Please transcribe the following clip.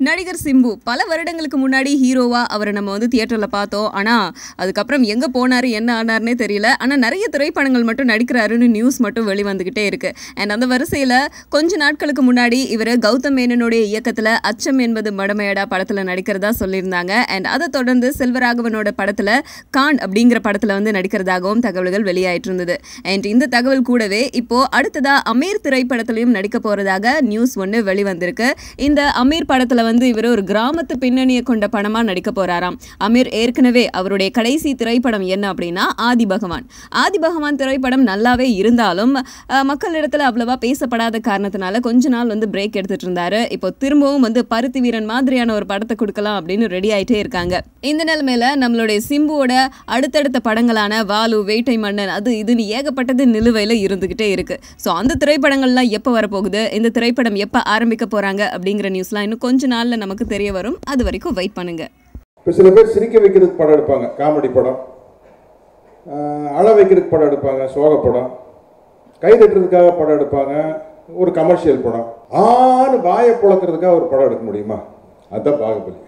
நடிகர் சிம்பு பல வருடங்களுக்கு முன்னாடி ஹீரோவா அவரை நம்ம வந்து தியேட்டர்ல பார்த்தோம். ஆனா அதுக்கப்புறம் எங்க போனாரு என்ன ஆனார்னே தெரியல. ஆனா நிறைய திரைப்படங்கள் மட்டும் நடிக்கிறாருன்னு நியூஸ் மட்டும் வெளிவந்துகிட்டே இருக்கு. அண்ட் அந்த வரிசையில கொஞ்ச நாட்களுக்கு முன்னாடி இவர் கௌதம் மேனனுடைய இயக்கத்துல அச்சம் என்பது மடமையடா படத்துல நடிக்கிறதா சொல்லியிருந்தாங்க. அண்ட் அதை தொடர்ந்து செல்வராகவனோட படத்துல கான் அப்படிங்கிற படத்துல வந்து நடிக்கிறதாகவும் தகவல்கள் வெளியாயிட்டு இருந்தது. அண்ட் இந்த தகவல் கூடவே இப்போ அடுத்ததா அமீர் திரைப்படத்திலையும் நடிக்க போறதாக நியூஸ் ஒன்று வெளிவந்திருக்கு. இந்த அமீர் படத்துல வந்து இவர் ஒரு கிராமத்து பின்னணியை கொண்ட படமா நடிக்க போறாராம். அமீர் ஏற்கனவே அவருடைய கடைசி திரைப்படம் என்ன அப்படின்னா ஆதி பகவான் திரைப்படம் நல்லாவே இருந்தாலும் மக்களிடத்துல அவ்வளவா பேசப்படாத காரணத்தினால கொஞ்ச நாள் வந்து பிரேக் எடுத்துட்டு இருந்தாரு. இப்போ திரும்பவும் வந்து பருத்தி வீரன் மாதிரியான ஒரு படத்தை கொடுக்கலாம் அப்படின்னு ரெடி ஆயிட்டே இருக்காங்க. இந்த நிலைமையில நம்மளுடைய சிம்புவோட அடுத்தடுத்த படங்களான வாலு, வேட்டை மன்னன், அது இதுன்னு ஏகப்பட்டது நிலுவையில இருந்துகிட்டே இருக்கு. ஸோ அந்த திரைப்படங்கள்லாம் எப்போ வரப்போகுது, இந்த திரைப்படம் எப்போ ஆரம்பிக்க போறாங்க அப்படிங்கிற நியூஸ்லாம் இன்னும் கொஞ்ச நாள்ல நமக்கு தெரிய வரும். அது வரைக்கும் வெயிட் பண்ணுங்க. இப்போ சில பேர் சிரிக்க வைக்கிறதுக்கு படம் எடுப்பாங்க, காமெடி படம், அழ வைக்கிறதுக்கு படம் எடுப்பாங்க, சோக படம், கை தட்டுறதுக்காக படம் எடுப்பாங்க, ஒரு கமர்ஷியல் படம், வாயை புழக்கிறதுக்காக ஒரு படம் எடுக்க முடியுமா? அதுதான் பாகுபலி.